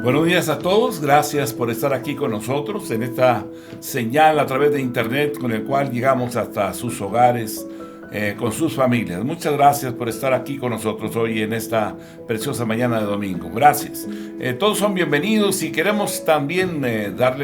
Buenos días a todos, gracias por estar aquí con nosotros en esta señal a través de internet con el cual llegamos hasta sus hogares, con sus familias. Muchas gracias por estar aquí con nosotros hoy en esta preciosa mañana de domingo. Gracias. Todos son bienvenidos y queremos también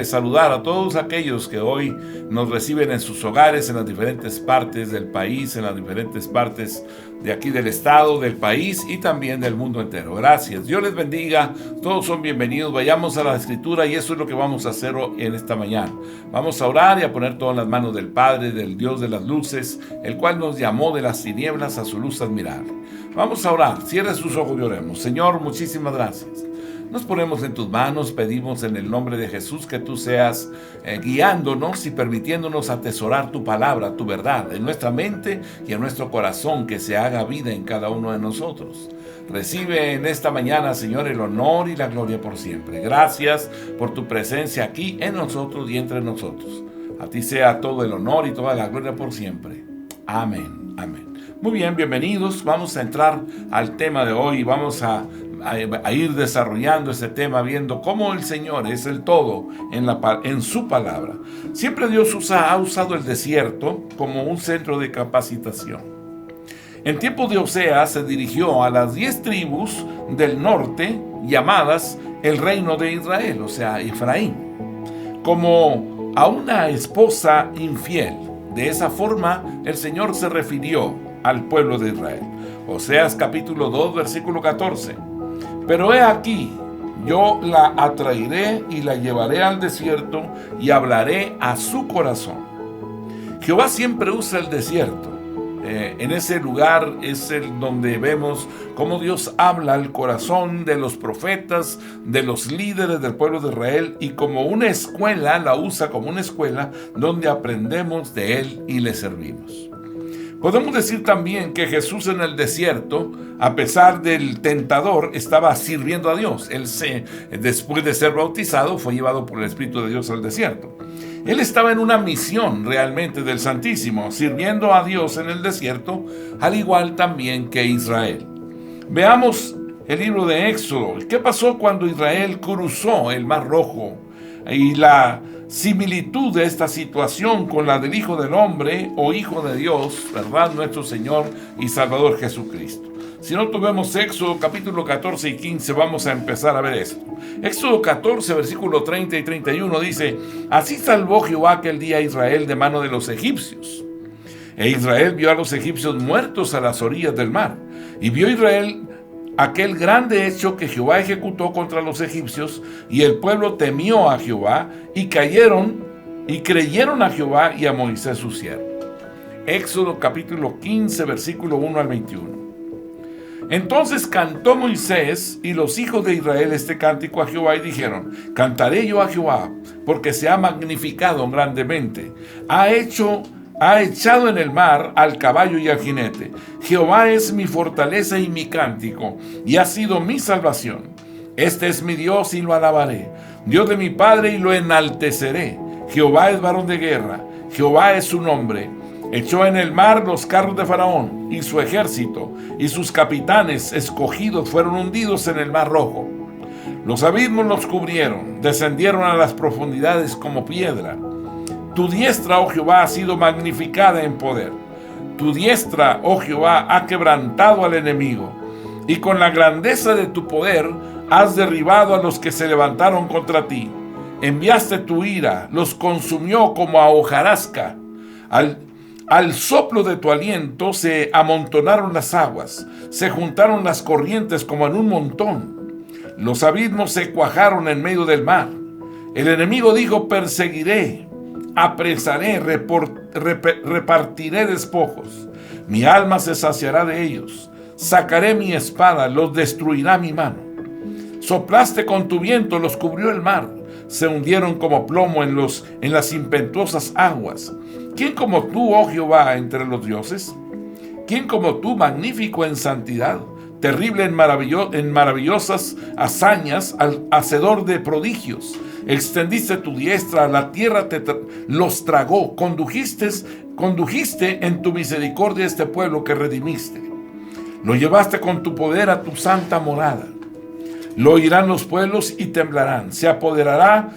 saludar a todos aquellos que hoy nos reciben en sus hogares, en las diferentes partes del país, en las diferentes partes de aquí del estado, del país y también del mundo entero. Gracias. Dios les bendiga. Todos son bienvenidos. Vayamos a la Escritura y eso es lo que vamos a hacer en esta mañana. Vamos a orar y a poner todo en las manos del Padre, del Dios de las luces, el cual nos llamó de las tinieblas a su luz admirable. Vamos a orar. Cierre sus ojos y oremos. Señor, muchísimas gracias. Nos ponemos en tus manos, pedimos en el nombre de Jesús que tú seas guiándonos y permitiéndonos atesorar tu palabra, tu verdad, en nuestra mente y en nuestro corazón, que se haga vida en cada uno de nosotros. Recibe en esta mañana, Señor, el honor y la gloria por siempre. Gracias por tu presencia aquí en nosotros y entre nosotros. A ti sea todo el honor y toda la gloria por siempre. Amén, amén. Muy bien, bienvenidos. Vamos a entrar al tema de hoy. Vamos a ir desarrollando este tema, viendo cómo el Señor es el todo en su palabra. Siempre Dios ha usado el desierto como un centro de capacitación. En tiempos de Oseas se dirigió a las 10 tribus del norte, llamadas el reino de Israel, o sea, Efraín, como a una esposa infiel. De esa forma el Señor se refirió al pueblo de Israel. Oseas capítulo 2, versículo 14. Pero he aquí, yo la atraeré y la llevaré al desierto y hablaré a su corazón. Jehová siempre usa el desierto. En ese lugar es donde vemos cómo Dios habla al corazón de los profetas, de los líderes del pueblo de Israel, y como una escuela, la usa como una escuela donde aprendemos de Él y le servimos. Podemos decir también que Jesús en el desierto, a pesar del tentador, estaba sirviendo a Dios. Él después de ser bautizado, fue llevado por el Espíritu de Dios al desierto. Él estaba en una misión realmente del Santísimo, sirviendo a Dios en el desierto, al igual también que Israel. Veamos el libro de Éxodo. ¿Qué pasó cuando Israel cruzó el Mar Rojo? Y la similitud de esta situación con la del Hijo del Hombre o Hijo de Dios, ¿verdad? Nuestro Señor y Salvador Jesucristo. Si no tuvimos Éxodo capítulo 14 y 15, vamos a empezar a ver esto. Éxodo 14, versículo 30 y 31 dice: Así salvó Jehová aquel día a Israel de mano de los egipcios. E Israel vio a los egipcios muertos a las orillas del mar. Y vio Israel aquel grande hecho que Jehová ejecutó contra los egipcios, y el pueblo temió a Jehová, y creyeron a Jehová y a Moisés su siervo. Éxodo capítulo 15, versículo 1 al 21. Entonces cantó Moisés y los hijos de Israel este cántico a Jehová, y dijeron: Cantaré yo a Jehová, porque se ha magnificado grandemente. Ha echado en el mar al caballo y al jinete. Jehová es mi fortaleza y mi cántico, y ha sido mi salvación. Este es mi Dios y lo alabaré, Dios de mi Padre, y lo enalteceré. Jehová es varón de guerra, Jehová es su nombre. Echó en el mar los carros de Faraón y su ejército, y sus capitanes escogidos fueron hundidos en el mar rojo. Los abismos los cubrieron, descendieron a las profundidades como piedra. Tu diestra, oh Jehová, ha sido magnificada en poder. Tu diestra, oh Jehová, ha quebrantado al enemigo, y con la grandeza de tu poder has derribado a los que se levantaron contra ti. Enviaste tu ira, los consumió como a hojarasca. Al soplo de tu aliento se amontonaron las aguas, se juntaron las corrientes como en un montón. Los abismos se cuajaron en medio del mar. El enemigo dijo: perseguiré, apresaré, repartiré despojos. Mi alma se saciará de ellos. Sacaré mi espada, los destruirá mi mano. Soplaste con tu viento, los cubrió el mar. Se hundieron como plomo en las impetuosas aguas. ¿Quién como tú, oh Jehová, entre los dioses? ¿Quién como tú, magnífico en santidad, terrible en maravillosas hazañas, hacedor de prodigios? Extendiste tu diestra, la tierra los tragó. Condujiste en tu misericordia a este pueblo que redimiste. Lo llevaste con tu poder a tu santa morada. Lo oirán los pueblos y temblarán. Se apoderará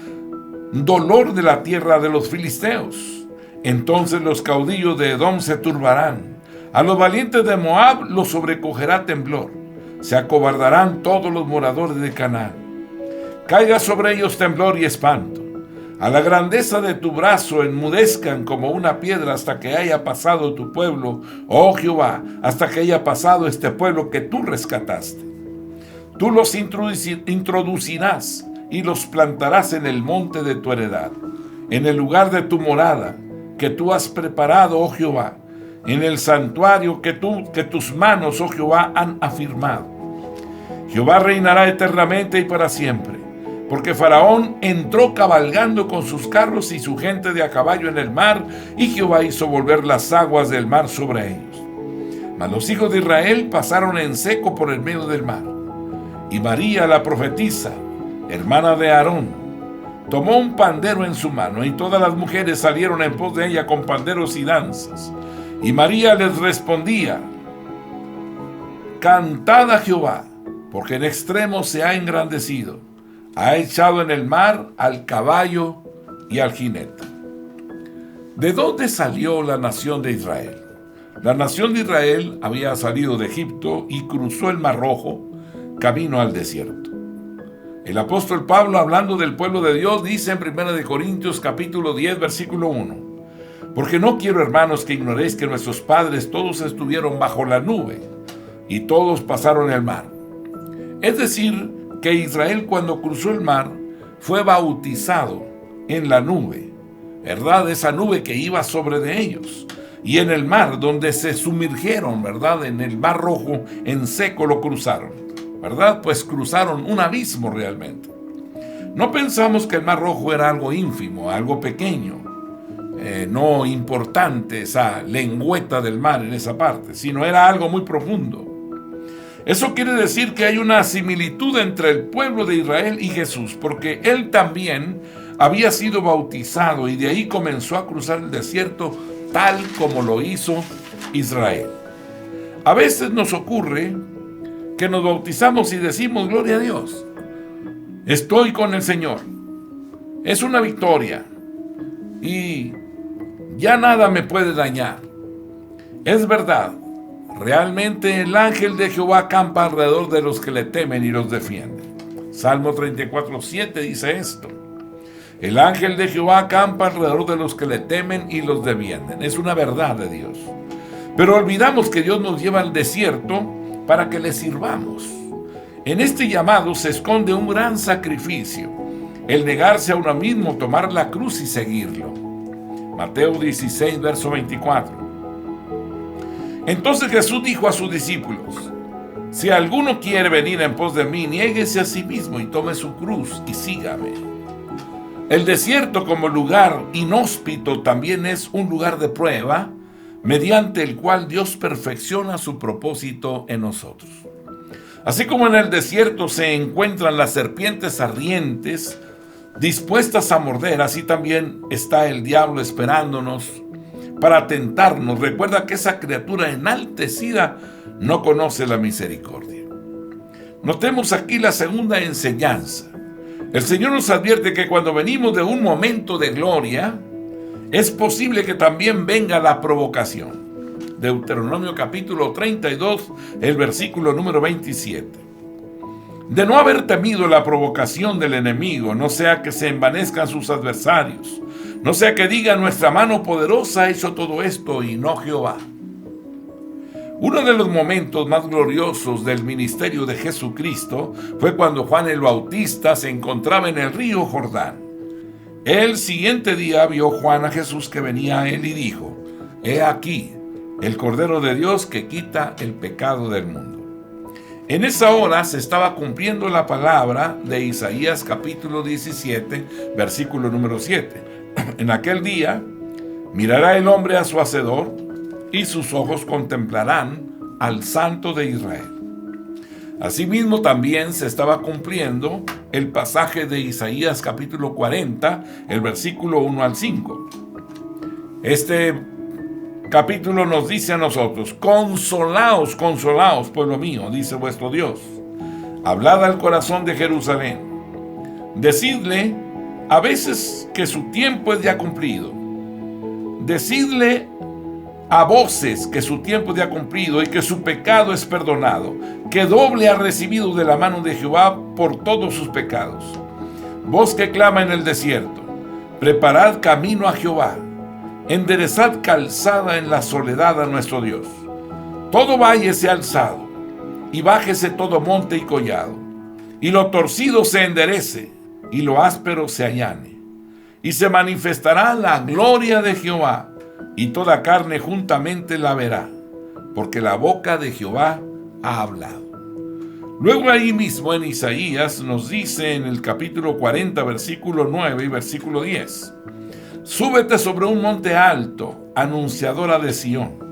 dolor de la tierra de los filisteos. Entonces los caudillos de Edom se turbarán. A los valientes de Moab los sobrecogerá temblor. Se acobardarán todos los moradores de Canaán. Caiga sobre ellos temblor y espanto. A la grandeza de tu brazo enmudezcan como una piedra hasta que haya pasado tu pueblo, oh Jehová, hasta que haya pasado este pueblo que tú rescataste. Tú los introducirás y los plantarás en el monte de tu heredad, en el lugar de tu morada que tú has preparado, oh Jehová, en el santuario que tus manos, oh Jehová, han afirmado. Jehová reinará eternamente y para siempre, porque Faraón entró cabalgando con sus carros y su gente de a caballo en el mar, y Jehová hizo volver las aguas del mar sobre ellos. Mas los hijos de Israel pasaron en seco por el medio del mar. Y María, la profetisa, hermana de Aarón, tomó un pandero en su mano, y todas las mujeres salieron en pos de ella con panderos y danzas. Y María les respondía: Cantad a Jehová, porque en extremo se ha engrandecido. Ha echado en el mar al caballo y al jinete. ¿De dónde salió la nación de Israel? La nación de Israel había salido de Egipto y cruzó el Mar Rojo, camino al desierto. El apóstol Pablo, hablando del pueblo de Dios, dice en 1 Corintios capítulo 10, versículo 1: Porque no quiero, hermanos, que ignoréis que nuestros padres todos estuvieron bajo la nube y todos pasaron el mar. Es decir, que Israel, cuando cruzó el mar, fue bautizado en la nube, ¿verdad? Esa nube que iba sobre de ellos. Y en el mar, donde se sumergieron, ¿verdad? En el Mar Rojo, en seco lo cruzaron, ¿verdad? Pues cruzaron un abismo realmente. No pensamos que el Mar Rojo era algo ínfimo, algo pequeño, no importante esa lengüeta del mar en esa parte, sino era algo muy profundo. Eso quiere decir que hay una similitud entre el pueblo de Israel y Jesús, porque él también había sido bautizado y de ahí comenzó a cruzar el desierto tal como lo hizo Israel. A veces nos ocurre que nos bautizamos y decimos: gloria a Dios, estoy con el Señor, es una victoria y ya nada me puede dañar. Es verdad, realmente el ángel de Jehová acampa alrededor de los que le temen y los defiende. Salmo 34:7 dice esto: el ángel de Jehová acampa alrededor de los que le temen y los defienden. Es una verdad de Dios. Pero olvidamos que Dios nos lleva al desierto para que le sirvamos. En este llamado se esconde un gran sacrificio: el negarse a uno mismo, tomar la cruz y seguirlo. Mateo 16, verso 24. Entonces Jesús dijo a sus discípulos: si alguno quiere venir en pos de mí, niéguese a sí mismo y tome su cruz y sígame. El desierto, como lugar inhóspito, también es un lugar de prueba, mediante el cual Dios perfecciona su propósito en nosotros. Así como en el desierto se encuentran las serpientes ardientes dispuestas a morder, así también está el diablo esperándonos para tentarnos. Recuerda que esa criatura enaltecida no conoce la misericordia. Notemos aquí la segunda enseñanza. El Señor nos advierte que cuando venimos de un momento de gloria, es posible que también venga la provocación. Deuteronomio capítulo 32, el versículo número 27. De no haber temido la provocación del enemigo, no sea que se envanezcan sus adversarios, no sea que diga: nuestra mano poderosa hizo todo esto y no Jehová. Uno de los momentos más gloriosos del ministerio de Jesucristo fue cuando Juan el Bautista se encontraba en el río Jordán. El siguiente día vio Juan a Jesús que venía a él y dijo: he aquí el Cordero de Dios que quita el pecado del mundo. En esa hora se estaba cumpliendo la palabra de Isaías capítulo 17, versículo número 7. En aquel día mirará el hombre a su hacedor y sus ojos contemplarán al Santo de Israel. Asimismo también se estaba cumpliendo el pasaje de Isaías capítulo 40, el versículo 1 al 5. Este capítulo nos dice a nosotros: consolaos, consolaos, pueblo mío, dice vuestro Dios. Hablad al corazón de Jerusalén. Decidle a veces que su tiempo es ya cumplido. Decidle a voces que su tiempo es ya cumplido y que su pecado es perdonado, que doble ha recibido de la mano de Jehová por todos sus pecados. Voz que clama en el desierto: preparad camino a Jehová, enderezad calzada en la soledad a nuestro Dios. Todo valle sea alzado, y bájese todo monte y collado, y lo torcido se enderece, y lo áspero se allane. Y se manifestará la gloria de Jehová, y toda carne juntamente la verá, porque la boca de Jehová ha hablado. Luego ahí mismo en Isaías nos dice en el capítulo 40, versículo 9 y versículo 10: súbete sobre un monte alto, anunciadora de Sión.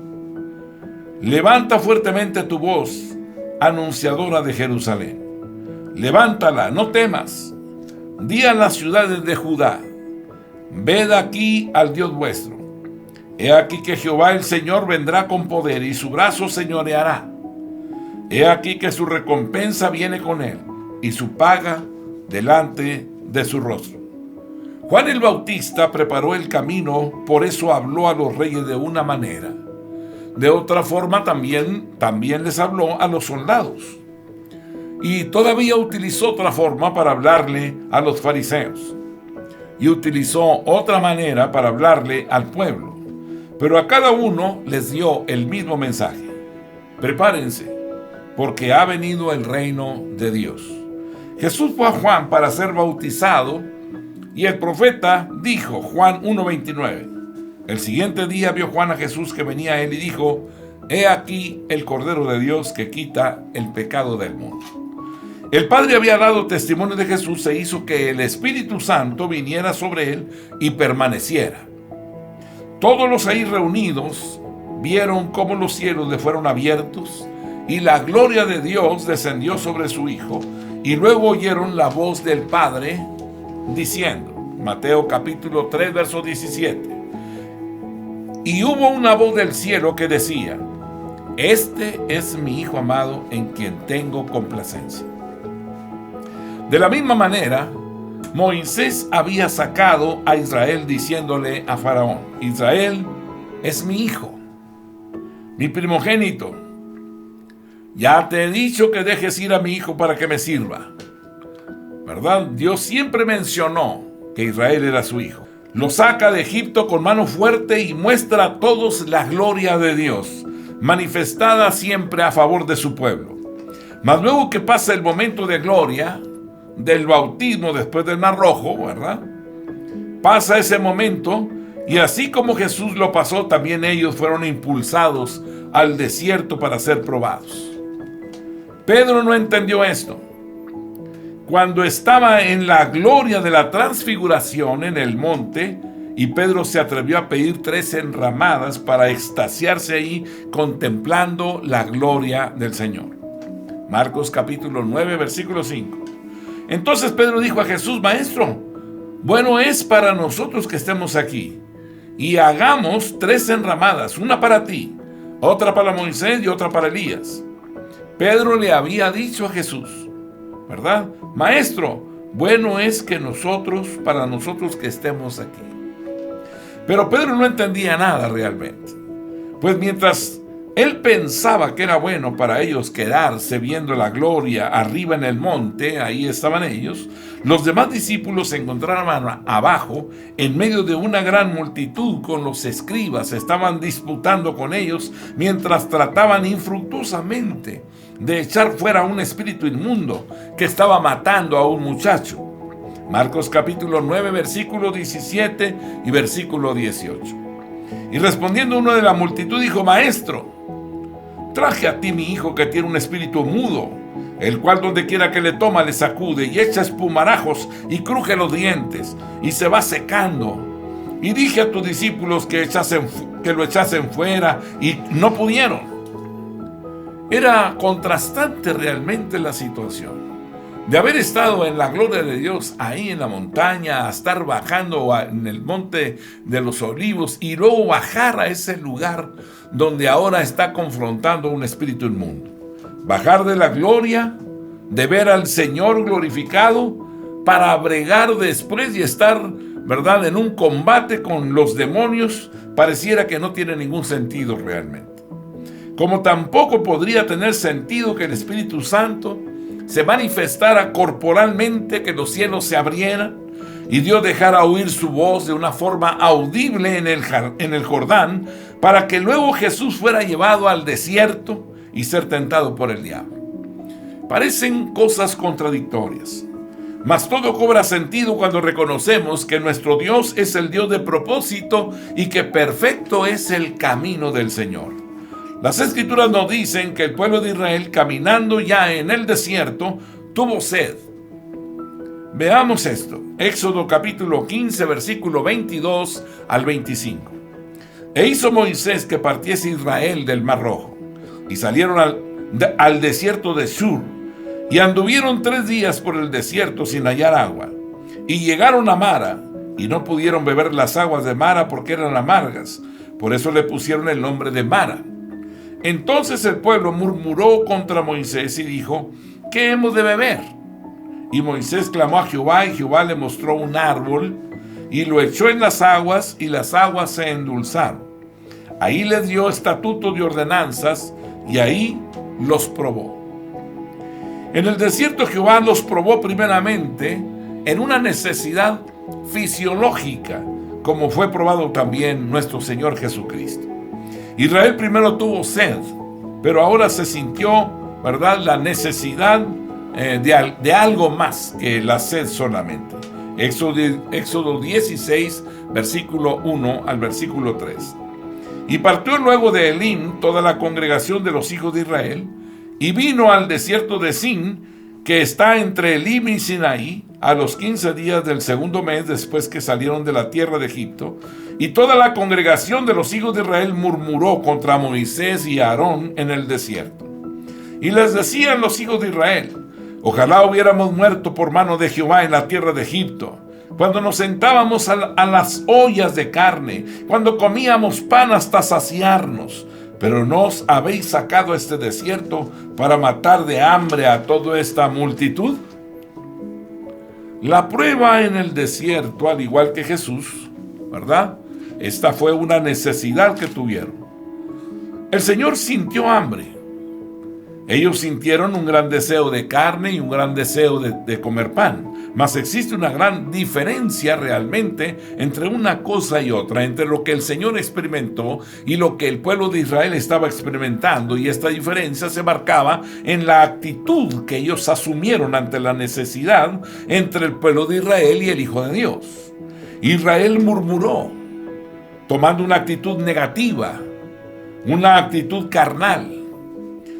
Levanta fuertemente tu voz, anunciadora de Jerusalén. Levántala, no temas. Di a las ciudades de Judá: ved aquí al Dios vuestro. He aquí que Jehová el Señor vendrá con poder, y su brazo señoreará. He aquí que su recompensa viene con él, y su paga delante de su rostro. Juan el Bautista preparó el camino, por eso habló a los reyes de una manera. De otra forma también les habló a los soldados. Y todavía utilizó otra forma para hablarle a los fariseos. Y utilizó otra manera para hablarle al pueblo. Pero a cada uno les dio el mismo mensaje: prepárense, porque ha venido el reino de Dios. Jesús fue a Juan para ser bautizado, y el profeta dijo, Juan 1:29. El siguiente día vio Juan a Jesús que venía a él y dijo: he aquí el Cordero de Dios que quita el pecado del mundo. El Padre había dado testimonio de Jesús e hizo que el Espíritu Santo viniera sobre él y permaneciera. Todos los ahí reunidos vieron cómo los cielos le fueron abiertos y la gloria de Dios descendió sobre su Hijo, y luego oyeron la voz del Padre diciendo, Mateo capítulo 3, verso 17: y hubo una voz del cielo que decía: este es mi Hijo amado en quien tengo complacencia. De la misma manera, Moisés había sacado a Israel diciéndole a Faraón: Israel es mi hijo, mi primogénito. Ya te he dicho que dejes ir a mi hijo para que me sirva. ¿Verdad? Dios siempre mencionó que Israel era su hijo. Lo saca de Egipto con mano fuerte y muestra a todos la gloria de Dios, manifestada siempre a favor de su pueblo. Mas luego que pasa el momento de gloria del bautismo después del Mar Rojo, ¿verdad? Pasa ese momento, y así como Jesús lo pasó, también ellos fueron impulsados al desierto para ser probados. Pedro no entendió esto. Cuando estaba en la gloria de la transfiguración en el monte, y Pedro se atrevió a pedir 3 enramadas para extasiarse ahí contemplando la gloria del Señor. Marcos capítulo 9, versículo 5. Entonces Pedro dijo a Jesús: Maestro, bueno es para nosotros que estemos aquí, y hagamos 3 enramadas, una para ti, otra para Moisés y otra para Elías. Pedro le había dicho a Jesús, ¿verdad? Maestro, bueno es que para nosotros que estemos aquí. Pero Pedro no entendía nada realmente. Pues mientras él pensaba que era bueno para ellos quedarse viendo la gloria arriba en el monte, ahí estaban ellos, los demás discípulos se encontraban abajo, en medio de una gran multitud con los escribas. Estaban disputando con ellos mientras trataban infructuosamente de echar fuera un espíritu inmundo que estaba matando a un muchacho. Marcos capítulo 9, versículo 17 y versículo 18. Y respondiendo uno de la multitud dijo: Maestro, traje a ti mi hijo que tiene un espíritu mudo, el cual donde quiera que le toma le sacude y echa espumarajos y cruje los dientes y se va secando. Y dije a tus discípulos que lo echasen fuera y no pudieron. Era contrastante realmente la situación. De haber estado en la gloria de Dios ahí en la montaña, a estar bajando en el monte de los olivos y luego bajar a ese lugar donde ahora está confrontando un espíritu inmundo. Bajar de la gloria de ver al Señor glorificado para bregar después y estar, ¿verdad?, en un combate con los demonios, pareciera que no tiene ningún sentido realmente. Como tampoco podría tener sentido que el Espíritu Santo se manifestara corporalmente, que los cielos se abrieran y Dios dejara oír su voz de una forma audible en el Jordán, para que luego Jesús fuera llevado al desierto y ser tentado por el diablo. Parecen cosas contradictorias, mas todo cobra sentido cuando reconocemos que nuestro Dios es el Dios de propósito y que perfecto es el camino del Señor. Las Escrituras nos dicen que el pueblo de Israel, caminando ya en el desierto, tuvo sed. Veamos esto. Éxodo capítulo 15, versículo 22 al 25. E hizo Moisés que partiese Israel del Mar Rojo, y salieron al desierto de Shur, y anduvieron 3 días por el desierto sin hallar agua. Y llegaron a Mara, y no pudieron beber las aguas de Mara porque eran amargas. Por eso le pusieron el nombre de Mara. Entonces el pueblo murmuró contra Moisés y dijo: ¿qué hemos de beber? Y Moisés clamó a Jehová, y Jehová le mostró un árbol, y lo echó en las aguas, y las aguas se endulzaron. Ahí les dio estatutos y ordenanzas, y ahí los probó. En el desierto Jehová los probó primeramente en una necesidad fisiológica, como fue probado también nuestro Señor Jesucristo. Israel primero tuvo sed, pero ahora se sintió, ¿verdad?, la necesidad de algo más que la sed solamente. Éxodo 16, versículo 1 al versículo 3. Y partió luego de Elim toda la congregación de los hijos de Israel, y vino al desierto de Sin, que está entre Elim y Sinaí, a los 15 días del segundo mes después que salieron de la tierra de Egipto. Y toda la congregación de los hijos de Israel murmuró contra Moisés y Aarón en el desierto. Y les decían los hijos de Israel: ojalá hubiéramos muerto por mano de Jehová en la tierra de Egipto, cuando nos sentábamos a las ollas de carne, cuando comíamos pan hasta saciarnos. Pero nos habéis sacado a este desierto para matar de hambre a toda esta multitud. La prueba en el desierto, al igual que Jesús, ¿verdad?, esta fue una necesidad que tuvieron. El Señor sintió hambre. Ellos sintieron un gran deseo de carne y un gran deseo de comer pan. Mas existe una gran diferencia realmente entre una cosa y otra, entre lo que el Señor experimentó y lo que el pueblo de Israel estaba experimentando. Y esta diferencia se marcaba en la actitud que ellos asumieron ante la necesidad entre el pueblo de Israel y el Hijo de Dios. Israel murmuró, tomando una actitud negativa, una actitud carnal.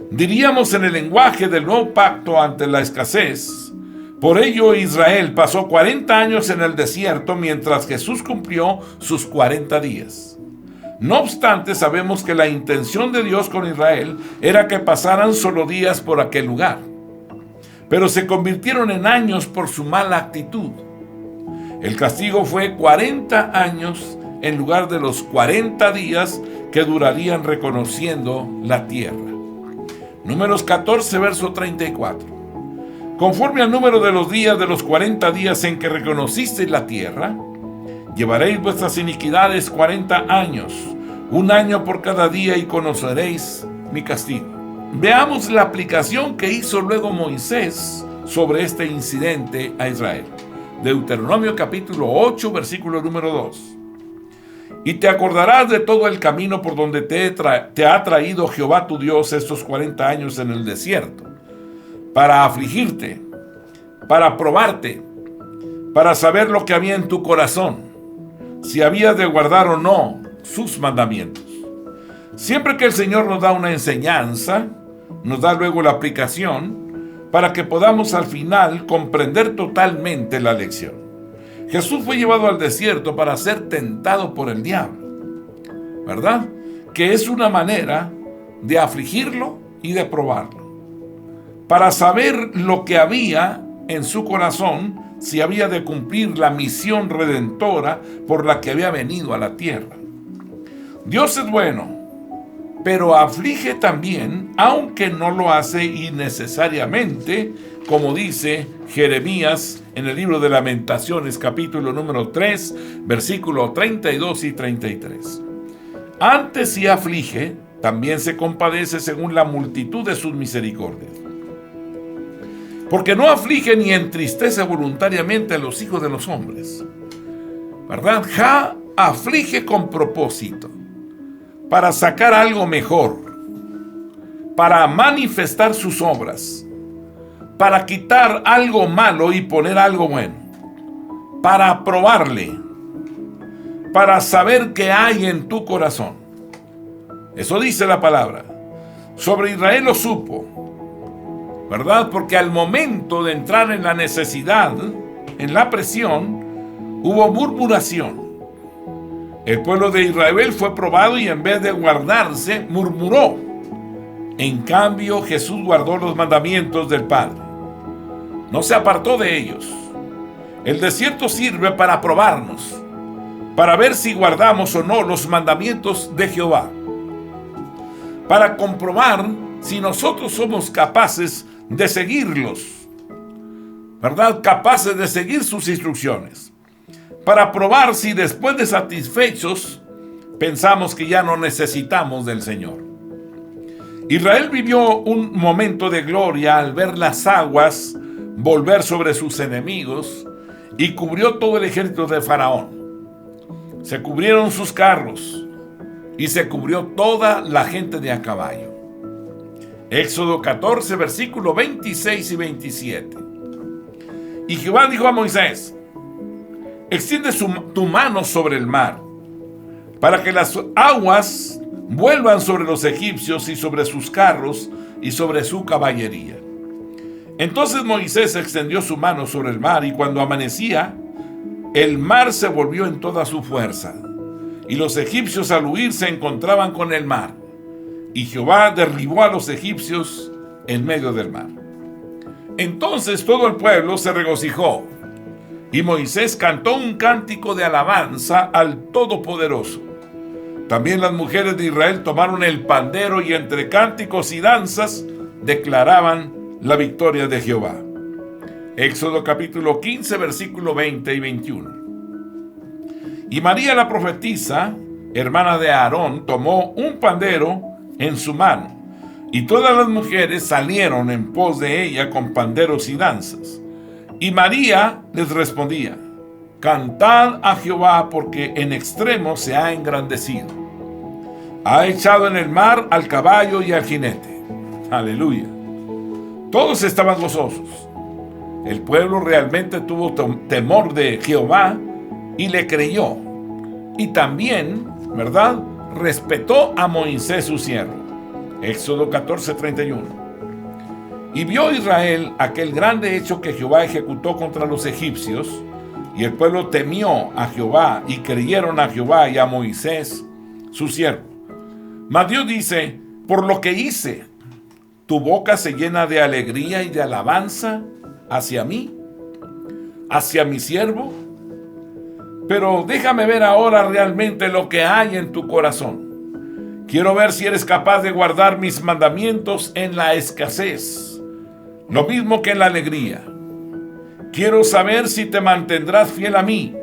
Diríamos en el lenguaje del nuevo pacto ante la escasez: por ello Israel pasó 40 años en el desierto mientras Jesús cumplió sus 40 días. No obstante, sabemos que la intención de Dios con Israel era que pasaran solo días por aquel lugar, pero se convirtieron en años por su mala actitud. El castigo fue 40 años en lugar de los 40 días que durarían reconociendo la tierra. Números 14, verso 34. Conforme al número de los días de los 40 días en que reconocisteis la tierra, llevaréis vuestras iniquidades 40 años, 1 año por cada día, y conoceréis mi castigo. Veamos la aplicación que hizo luego Moisés sobre este incidente a Israel. Deuteronomio capítulo 8, versículo número 2. Y te acordarás de todo el camino por donde te ha traído Jehová tu Dios estos 40 años en el desierto, para afligirte, para probarte, para saber lo que había en tu corazón, si habías de guardar o no sus mandamientos. Siempre que el Señor nos da una enseñanza, nos da luego la aplicación para que podamos al final comprender totalmente la lección. Jesús fue llevado al desierto para ser tentado por el diablo, ¿verdad?, que es una manera de afligirlo y de probarlo, para saber lo que había en su corazón, si había de cumplir la misión redentora por la que había venido a la tierra. Dios es bueno, pero aflige también, aunque no lo hace innecesariamente como dice Jeremías en el libro de Lamentaciones, capítulo número 3, versículos 32 y 33. Antes si aflige, también se compadece según la multitud de sus misericordias. Porque no aflige ni entristece voluntariamente a los hijos de los hombres, ¿verdad? Aflige con propósito, para sacar algo mejor, para manifestar sus obras, para quitar algo malo y poner algo bueno, para probarle, para saber qué hay en tu corazón. Eso dice la palabra. Sobre Israel lo supo, ¿verdad? Porque al momento de entrar en la necesidad, en la presión, hubo murmuración. El pueblo de Israel fue probado y en vez de guardarse, murmuró. En cambio, Jesús guardó los mandamientos del Padre. No se apartó de ellos. El desierto sirve para probarnos, para ver si guardamos o no los mandamientos de Jehová, para comprobar si nosotros somos capaces de seguirlos, ¿verdad? Capaces de seguir sus instrucciones, para probar si después de satisfechos pensamos que ya no necesitamos del Señor. Israel vivió un momento de gloria al ver las aguas volver sobre sus enemigos y cubrió todo el ejército de Faraón. Se cubrieron sus carros y se cubrió toda la gente de a caballo. Éxodo 14, versículos 26 y 27. Y Jehová dijo a Moisés: extiende tu mano sobre el mar, para que las aguas vuelvan sobre los egipcios y sobre sus carros y sobre su caballería. Entonces Moisés extendió su mano sobre el mar, y cuando amanecía, el mar se volvió en toda su fuerza, y los egipcios al huir se encontraban con el mar, y Jehová derribó a los egipcios en medio del mar. Entonces todo el pueblo se regocijó, y Moisés cantó un cántico de alabanza al Todopoderoso. También las mujeres de Israel tomaron el pandero y entre cánticos y danzas declaraban la victoria de Jehová. Éxodo capítulo 15, versículo 20 y 21. Y María la profetisa, hermana de Aarón, tomó un pandero en su mano, y todas las mujeres salieron en pos de ella con panderos y danzas. Y María les respondía: cantad a Jehová, porque en extremo se ha engrandecido. Ha echado en el mar al caballo y al jinete. Aleluya. Todos estaban gozosos. El pueblo realmente tuvo temor de Jehová y le creyó. Y también, ¿verdad?, respetó a Moisés su siervo. Éxodo 14, 31. Y vio Israel aquel grande hecho que Jehová ejecutó contra los egipcios, y el pueblo temió a Jehová y creyeron a Jehová y a Moisés su siervo. Mas Dios dice: por lo que hice, tu boca se llena de alegría y de alabanza hacia mí, hacia mi siervo. Pero déjame ver ahora realmente lo que hay en tu corazón. Quiero ver si eres capaz de guardar mis mandamientos en la escasez, lo mismo que en la alegría. Quiero saber si te mantendrás fiel a mí,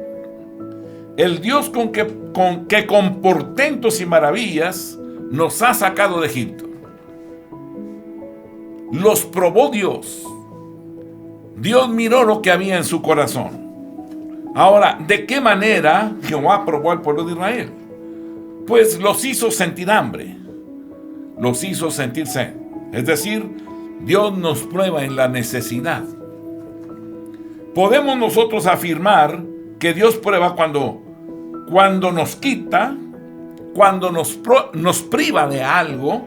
el Dios que con portentos y maravillas nos ha sacado de Egipto. Los probó Dios. Dios miró lo que había en su corazón. Ahora, ¿de qué manera Jehová probó al pueblo de Israel? Pues los hizo sentir hambre, los hizo sentir sed. Es decir, Dios nos prueba en la necesidad. Podemos nosotros afirmar que Dios prueba cuando nos quita, cuando nos priva de algo,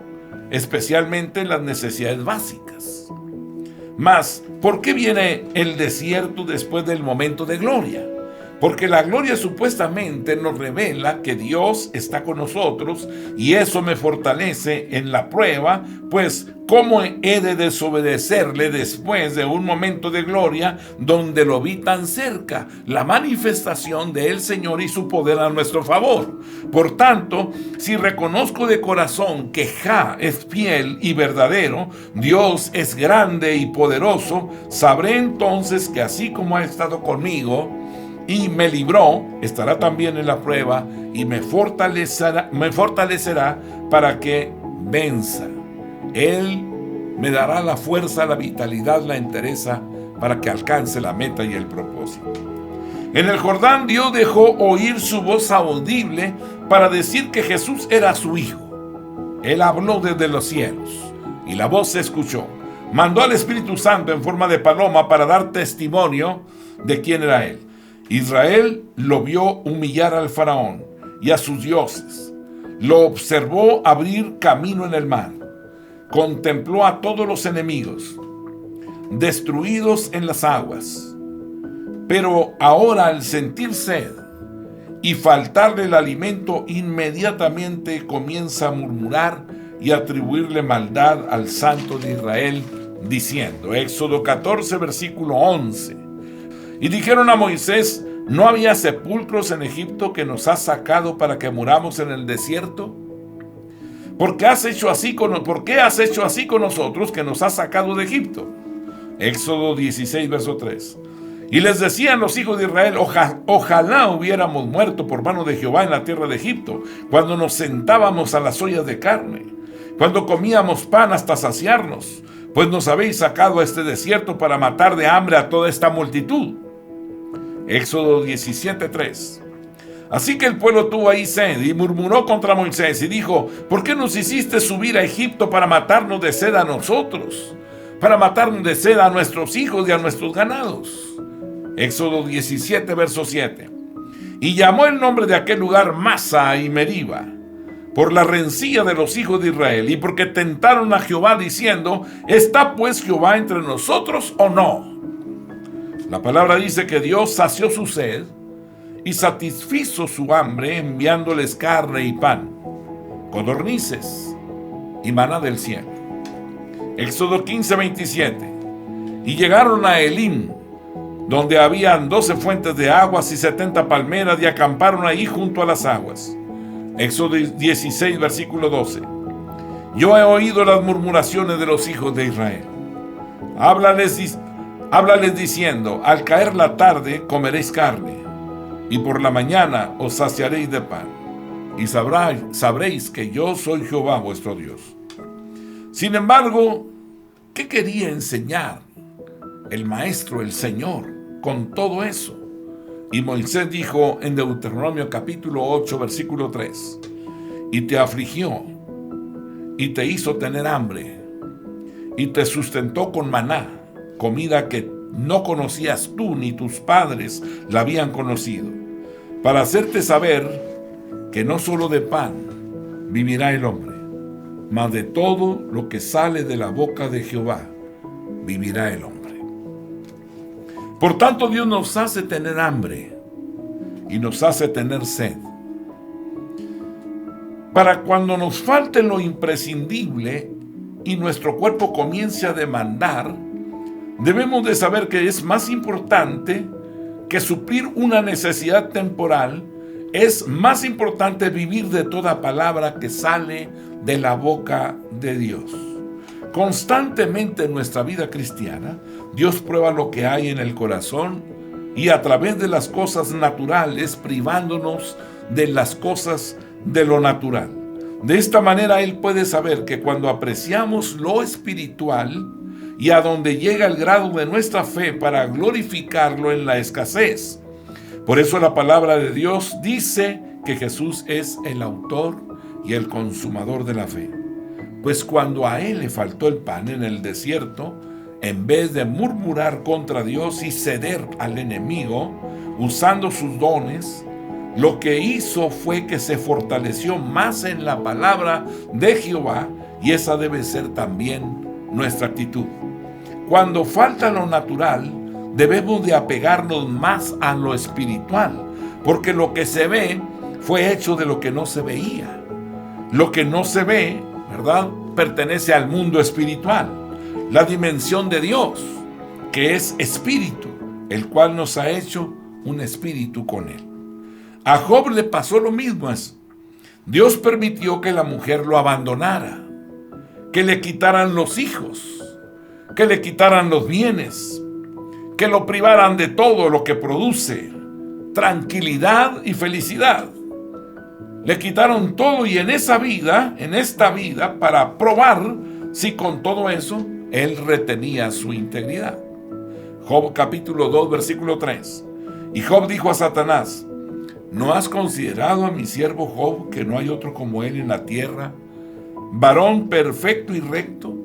especialmente en las necesidades básicas. Mas, ¿por qué viene el desierto después del momento de gloria? Porque la gloria supuestamente nos revela que Dios está con nosotros y eso me fortalece en la prueba, pues ¿cómo he de desobedecerle después de un momento de gloria donde lo vi tan cerca? La manifestación del Señor y su poder a nuestro favor. Por tanto, si reconozco de corazón que Jah es fiel y verdadero, Dios es grande y poderoso, sabré entonces que así como ha estado conmigo y me libró, estará también en la prueba y me fortalecerá para que venza. Él me dará la fuerza, la vitalidad, la entereza para que alcance la meta y el propósito. En el Jordán Dios dejó oír su voz audible para decir que Jesús era su Hijo. Él habló desde los cielos y la voz se escuchó. Mandó al Espíritu Santo en forma de paloma para dar testimonio de quién era Él. Israel lo vio humillar al faraón y a sus dioses. Lo observó abrir camino en el mar. Contempló a todos los enemigos, destruidos en las aguas. Pero ahora, al sentir sed y faltarle el alimento, inmediatamente comienza a murmurar y atribuirle maldad al Santo de Israel, diciendo, Éxodo 14, versículo 11. Y dijeron a Moisés, ¿no había sepulcros en Egipto que nos has sacado para que muramos en el desierto? ¿Por qué has hecho así con nosotros que nos has sacado de Egipto? Éxodo 16, verso 3. Y les decían los hijos de Israel, ojalá hubiéramos muerto por mano de Jehová en la tierra de Egipto, cuando nos sentábamos a las ollas de carne, cuando comíamos pan hasta saciarnos, pues nos habéis sacado a este desierto para matar de hambre a toda esta multitud. Éxodo 17:3. Así que el pueblo tuvo ahí sed y murmuró contra Moisés y dijo, ¿por qué nos hiciste subir a Egipto para matarnos de sed a nosotros? Para matarnos de sed a nuestros hijos y a nuestros ganados. Éxodo 17, verso 7. Y llamó el nombre de aquel lugar Masa y Meriba, por la rencilla de los hijos de Israel, y porque tentaron a Jehová diciendo, ¿está pues Jehová entre nosotros o no? La palabra dice que Dios sació su sed y satisfizo su hambre enviándoles carne y pan, codornices y maná del cielo. Éxodo 15, 27. Y llegaron a Elim, donde habían 12 fuentes de aguas y 70 palmeras, y acamparon ahí junto a las aguas. Éxodo 16, versículo 12. Yo he oído las murmuraciones de los hijos de Israel. Háblales diciendo, al caer la tarde comeréis carne, y por la mañana os saciaréis de pan, y sabréis que yo soy Jehová vuestro Dios. Sin embargo, ¿qué quería enseñar el maestro, el Señor, con todo eso? Y Moisés dijo en Deuteronomio capítulo 8, versículo 3, y te afligió, y te hizo tener hambre, y te sustentó con maná, comida que no conocías tú ni tus padres la habían conocido, para hacerte saber que no solo de pan vivirá el hombre, mas de todo lo que sale de la boca de Jehová vivirá el hombre. Por tanto, Dios nos hace tener hambre y nos hace tener sed, para cuando nos falte lo imprescindible y nuestro cuerpo comience a demandar, debemos de saber que es más importante que suplir una necesidad temporal, es más importante vivir de toda palabra que sale de la boca de Dios. Constantemente en nuestra vida cristiana, Dios prueba lo que hay en el corazón y a través de las cosas naturales, privándonos de las cosas de lo natural. De esta manera Él puede saber que cuando apreciamos lo espiritual y a donde llega el grado de nuestra fe para glorificarlo en la escasez. Por eso la palabra de Dios dice que Jesús es el autor y el consumador de la fe. Pues cuando a Él le faltó el pan en el desierto, en vez de murmurar contra Dios y ceder al enemigo, usando sus dones, lo que hizo fue que se fortaleció más en la palabra de Jehová, y esa debe ser también nuestra actitud. Cuando falta lo natural, debemos de apegarnos más a lo espiritual, porque lo que se ve fue hecho de lo que no se veía. Lo que no se ve, ¿verdad?, pertenece al mundo espiritual, la dimensión de Dios, que es espíritu, el cual nos ha hecho un espíritu con él. A Job le pasó lo mismo. Dios permitió que la mujer lo abandonara, que le quitaran los hijos, que le quitaran los bienes, que lo privaran de todo lo que produce tranquilidad y felicidad. Le quitaron todo, y en esta vida, para probar si con todo eso él retenía su integridad. Job capítulo 2, versículo 3. Y Job dijo a Satanás: ¿no has considerado a mi siervo Job, que no hay otro como él en la tierra, varón perfecto y recto,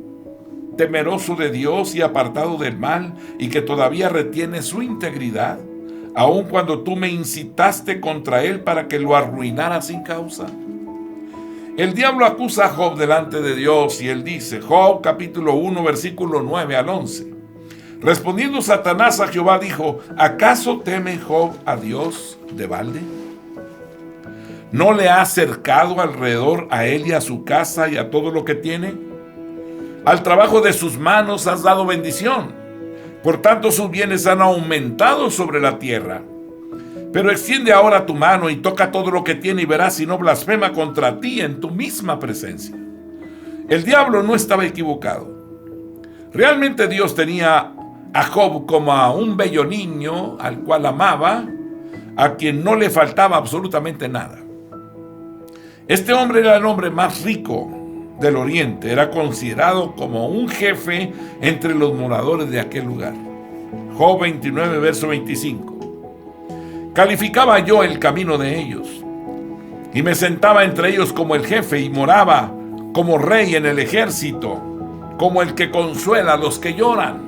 temeroso de Dios y apartado del mal, y que todavía retiene su integridad, aun cuando tú me incitaste contra él para que lo arruinara sin causa? El diablo acusa a Job delante de Dios, y él dice, Job capítulo 1, versículo 9 al 11. Respondiendo Satanás a Jehová dijo: ¿acaso teme Job a Dios de balde? ¿No le ha cercado alrededor a él y a su casa y a todo lo que tiene? Al trabajo de sus manos has dado bendición, por tanto sus bienes han aumentado sobre la tierra. Pero extiende ahora tu mano y toca todo lo que tiene, y verás si no blasfema contra ti en tu misma presencia. El diablo no estaba equivocado. Realmente Dios tenía a Job como a un bello niño al cual amaba, a quien no le faltaba absolutamente nada. Este hombre era el hombre más rico del oriente, era considerado como un jefe entre los moradores de aquel lugar. Job 29, verso 25. Calificaba yo el camino de ellos, y me sentaba entre ellos como el jefe, y moraba como rey en el ejército, como el que consuela a los que lloran.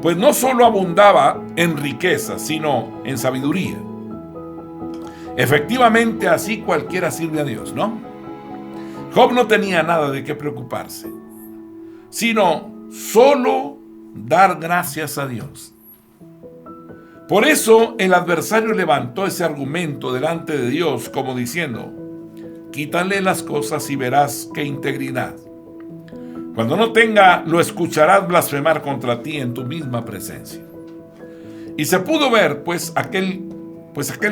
Pues no solo abundaba en riqueza, sino en sabiduría. Efectivamente, así cualquiera sirve a Dios, ¿no? Job no tenía nada de qué preocuparse, sino solo dar gracias a Dios. Por eso el adversario levantó ese argumento delante de Dios, como diciendo: quítale las cosas y verás qué integridad. Cuando no tenga, lo escucharás blasfemar contra ti en tu misma presencia. Y se pudo ver, pues aquel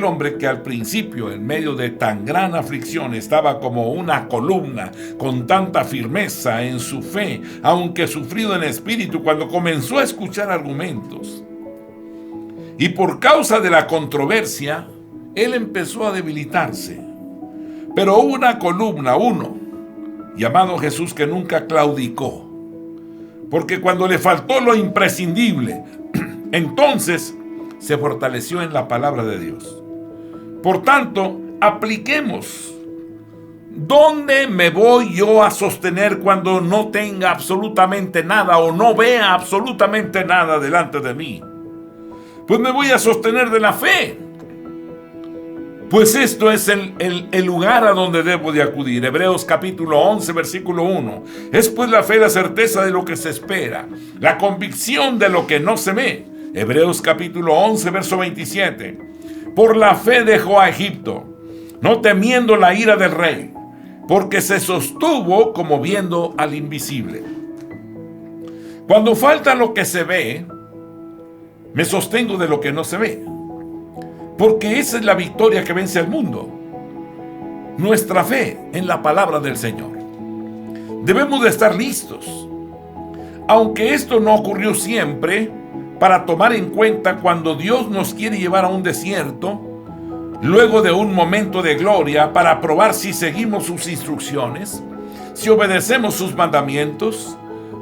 hombre que al principio, en medio de tan gran aflicción, estaba como una columna, con tanta firmeza en su fe, aunque sufrido en espíritu, cuando comenzó a escuchar argumentos. Y por causa de la controversia, él empezó a debilitarse. Pero hubo una columna, uno, llamado Jesús, que nunca claudicó. Porque cuando le faltó lo imprescindible, entonces se fortaleció en la palabra de Dios. Por tanto, apliquemos. ¿Dónde me voy yo a sostener cuando no tenga absolutamente nada o no vea absolutamente nada delante de mí? Pues me voy a sostener de la fe. Pues esto es el lugar a donde debo de acudir. Hebreos capítulo 11, versículo 1. Es pues la fe la certeza de lo que se espera, la convicción de lo que no se ve. Hebreos capítulo 11, verso 27. Por la fe dejó a Egipto, no temiendo la ira del rey, porque se sostuvo como viendo al invisible. Cuando falta lo que se ve, me sostengo de lo que no se ve, porque esa es la victoria que vence al mundo. Nuestra fe en la palabra del Señor. Debemos de estar listos, aunque esto no ocurrió siempre, para tomar en cuenta cuando Dios nos quiere llevar a un desierto, luego de un momento de gloria, para probar si seguimos sus instrucciones, si obedecemos sus mandamientos,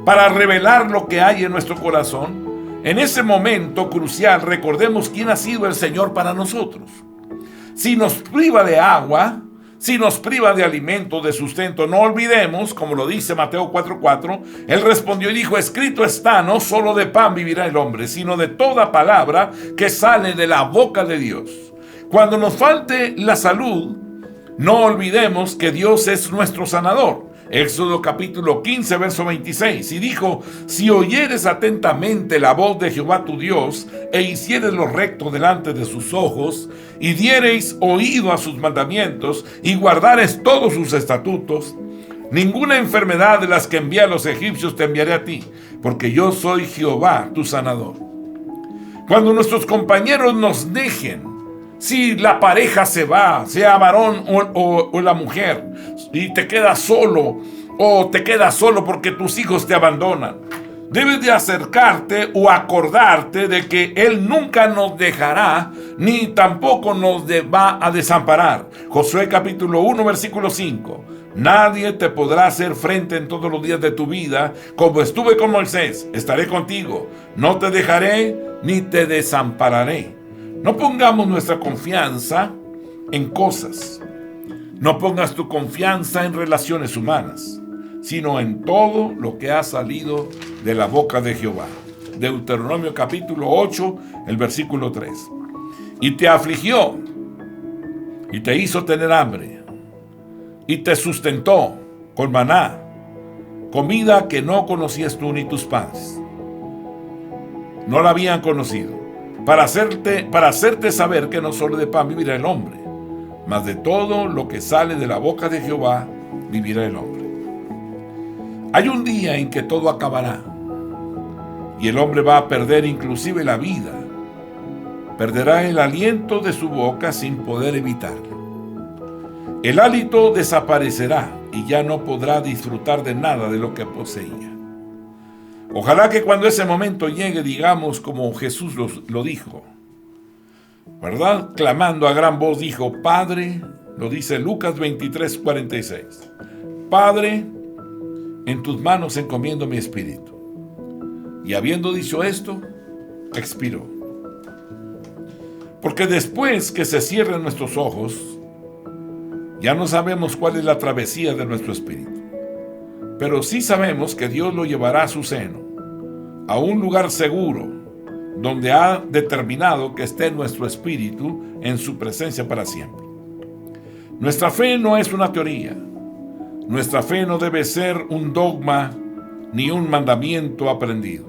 para revelar lo que hay en nuestro corazón. En ese momento crucial, recordemos quién ha sido el Señor para nosotros. Si nos priva de agua, si nos priva de alimento, de sustento, no olvidemos, como lo dice Mateo 4:4, Él respondió y dijo: escrito está, no solo de pan vivirá el hombre, sino de toda palabra que sale de la boca de Dios. Cuando nos falte la salud, no olvidemos que Dios es nuestro sanador. Éxodo capítulo 15, verso 26. Y dijo: si oyeres atentamente la voz de Jehová tu Dios, e hicieres lo recto delante de sus ojos, y diereis oído a sus mandamientos, y guardares todos sus estatutos, ninguna enfermedad de las que envié a los egipcios te enviaré a ti, porque yo soy Jehová tu sanador. Cuando nuestros compañeros nos dejen, si la pareja se va, sea varón o la mujer, y te quedas solo, o te quedas solo porque tus hijos te abandonan, debes de acercarte o acordarte de que Él nunca nos dejará, ni tampoco nos va a desamparar. Josué capítulo 1, versículo 5. Nadie te podrá hacer frente en todos los días de tu vida. Como estuve con Moisés, estaré contigo. No te dejaré ni te desampararé. No pongamos nuestra confianza en cosas. No pongas tu confianza en relaciones humanas, sino en todo lo que ha salido de la boca de Jehová. Deuteronomio capítulo 8, el versículo 3. Y te afligió, y te hizo tener hambre, y te sustentó con maná, comida que no conocías tú ni tus padres. No la habían conocido. Para hacerte saber que no solo de pan vivirá el hombre, mas de todo lo que sale de la boca de Jehová vivirá el hombre. Hay un día en que todo acabará, y el hombre va a perder inclusive la vida. Perderá el aliento de su boca sin poder evitarlo. El hálito desaparecerá y ya no podrá disfrutar de nada de lo que poseía. Ojalá que cuando ese momento llegue, digamos como Jesús lo dijo, ¿verdad? Clamando a gran voz dijo: Padre, lo dice Lucas 23, 46. Padre, en tus manos encomiendo mi espíritu. Y habiendo dicho esto, expiró. Porque después que se cierren nuestros ojos, ya no sabemos cuál es la travesía de nuestro espíritu. Pero sí sabemos que Dios lo llevará a su seno, a un lugar seguro, donde ha determinado que esté nuestro espíritu en su presencia para siempre. Nuestra fe no es una teoría. Nuestra fe no debe ser un dogma ni un mandamiento aprendido,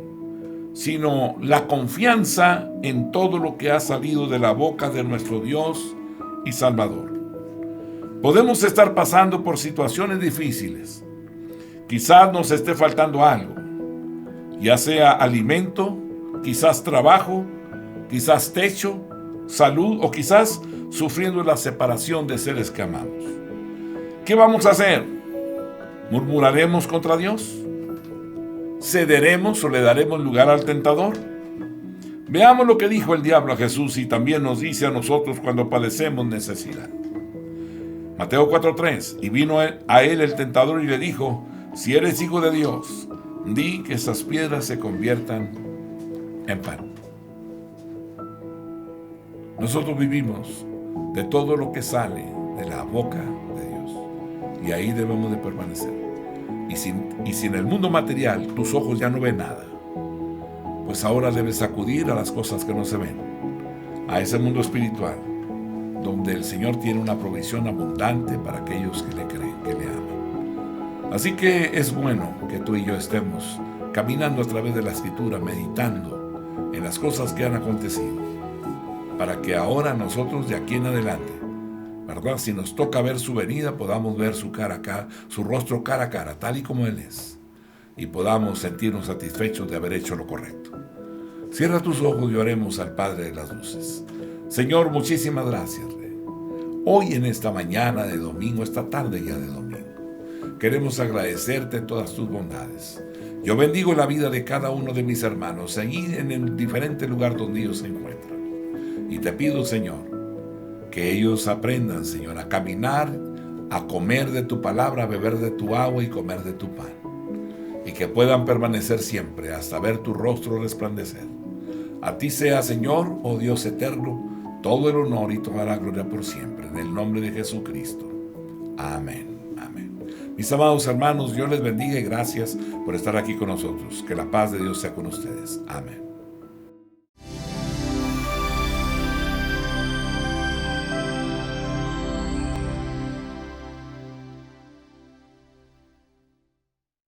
sino la confianza en todo lo que ha salido de la boca de nuestro Dios y Salvador. Podemos estar pasando por situaciones difíciles. Quizás nos esté faltando algo, ya sea alimento, quizás trabajo, quizás techo, salud, o quizás sufriendo la separación de seres que amamos. ¿Qué vamos a hacer? ¿Murmuraremos contra Dios? ¿Cederemos o le daremos lugar al tentador? Veamos lo que dijo el diablo a Jesús y también nos dice a nosotros cuando padecemos necesidad. Mateo 4:3. Y vino a él el tentador y le dijo: si eres hijo de Dios, di que esas piedras se conviertan en pan. Nosotros vivimos de todo lo que sale de la boca de Dios, y ahí debemos de permanecer. Y si en el mundo material tus ojos ya no ven nada, pues ahora debes acudir a las cosas que no se ven, a ese mundo espiritual, donde el Señor tiene una provisión abundante para aquellos que le creen, que le aman. Así que es bueno que tú y yo estemos caminando a través de la Escritura, meditando en las cosas que han acontecido, para que ahora nosotros de aquí en adelante, ¿verdad?, si nos toca ver su venida, podamos ver su cara acá, su rostro cara a cara, tal y como Él es, y podamos sentirnos satisfechos de haber hecho lo correcto. Cierra tus ojos y oremos al Padre de las luces. Señor, muchísimas gracias, Rey. Hoy en esta mañana de domingo, esta tarde ya de domingo, queremos agradecerte todas tus bondades. Yo bendigo la vida de cada uno de mis hermanos, allí en el diferente lugar donde ellos se encuentran. Y te pido, Señor, que ellos aprendan, Señor, a caminar, a comer de tu palabra, a beber de tu agua y comer de tu pan. Y que puedan permanecer siempre hasta ver tu rostro resplandecer. A ti sea, Señor, oh Dios eterno, todo el honor y toda la gloria por siempre. En el nombre de Jesucristo. Amén. Amén. Mis amados hermanos, Dios les bendiga y gracias por estar aquí con nosotros. Que la paz de Dios sea con ustedes. Amén.